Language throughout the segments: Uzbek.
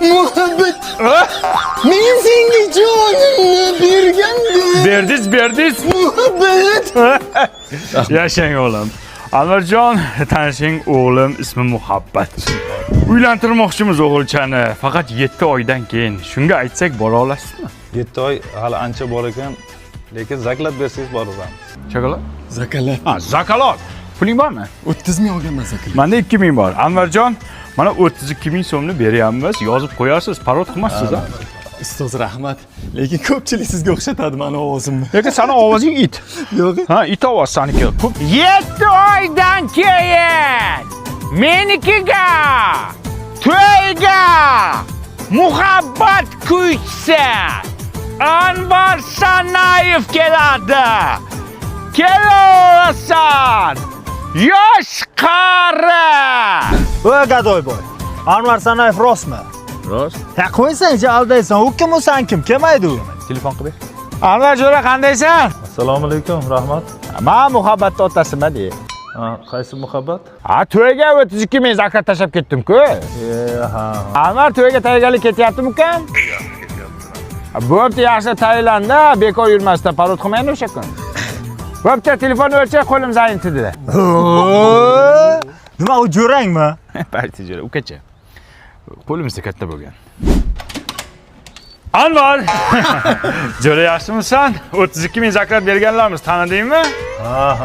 Muhabbet. Men senga jonimni bergandim. Berdiz. Muhabbet. Yashang o'g'lim. Anvarjon, tanishing o'g'lim ismi Muhabbat. Uylantirmoqchimiz o'g'ilchani, faqat 7 oydan keyin. Shunga aytsak bora olasizmi? 7 oy hali ancha bor ekan, lekin zaklab bersangiz boraveramiz. Chokolad? Zakalat. Ha, zakalot. Puling bormi? 30 ming olganman zakalat. Menda 2 ming bor. Anvarjon, mana 32 ming so'mni beryapmiz. Yozib qo'yasiz, parod qilmassiz, ha? Ustoz rahmat. Lekin ko'pchilik sizga o'xshatadi meni ovozimni. Lekin seni ovozing it. Yo'q. Ha, it ovoz saniki. 7 oydan keyin menikiga to'yga muhabbat kuychisi Anvar Sanayev keladi. Kelasan. Yosh qari. Voy gadoy boy. Anvar Sanayev rostmi? Rost. Ha qo'ysang-chi aldaysan. U kim o'san kim? Kelmaydi u. Telefon qilib ber. Anvar jo'ra qandaysan? Assalomu alaykum, rahmat. Men muhabbatni otasiman de. Qaysi muhabbat? Ha, to'yga 32 ming zakat tashlab ketdim-ku. Ha. Anvar to'yga tayyorgarlik ketyaptimi ukan? Bo'pti, yaxshi tayyorlanda, bekor yurmasdan parod qilmaydi o'sha kun. Bo'pti, telefon o'lcha qo'lim zayin tidida. Nima u jo'rangmi? Parti jo'ra, ukacha. Qo'limizda katta bo'lgan. Anvar! Jo'ra yaxshimisan? 32 ming zakat berganlarmiz, tanidingmi? Ha,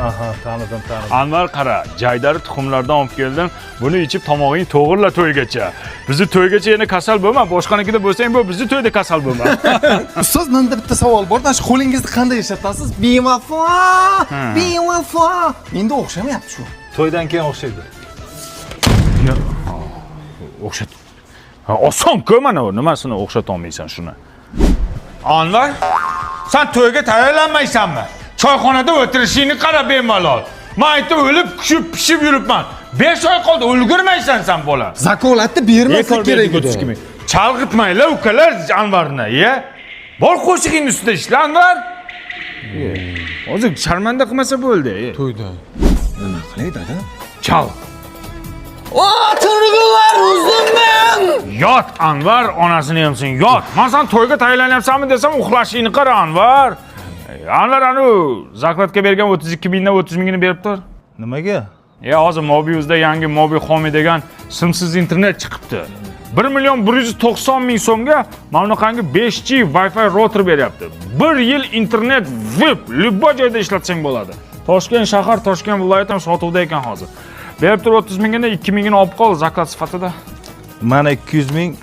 tanidim. Anvar qara, jaydari tuxumlardan olib keldim. Buni ichib tomog'ing to'g'irla to'ygacha. Bizni to'ygacha yana kasal bo'lma, boshqanikida bo'lsang bu, bizni to'yda kasal bo'lma. Ustoz, menda bitta savol bor. Shu qo'lingizni qanday ishlatasiz? Bevafo. Bevafo. Menda o'xshamayapti shu. To'ydan keyin o'xshaydi. O'xshat. Ha, oson-ku mana u, nimasini o'xshata olmaysan shuni. Anvar, sen to'yga tayyorlanmaysanmi? Choyxonada o'tirishingni qara bemalol. Men aytib o'lib, pishib yuribman. 5 oy qoldi, ulgurmaysan sen bola. Zakolatni bermasa kerak edi. Chalg'itmanglar ukalar Anvarni, ye. Bor qo'shig'ing ustida ishla Anvar. Hozir sharmanda qilmasa bo'ldi. To'yda. Nima qilay dada? Chal. Turg'unlar uzunman. Yot Anvar, onasini yemsin, yot. Men sen to'yga tayyorlanyapsanmi desam, uxlashingni qara Anvar. Anvar anu zaklatga bergan 32 mingdan 30 mingini berib tur. Nimaga? Hozir Mobius'da yangi Mobi Home degan simsiz internet chiqibdi. 1 million 190 ming so'mga mana bunaqangi 5G Wi-Fi router beryapti. 1 yil internet vip любой joyda ishlatsang bo'ladi. Toshkent shahar, Toshkent viloyati ham sotuvda ekan hozir. Berib tur 30 mingini 2 mingini olib qol zaklat sifatida. Mana 200 ming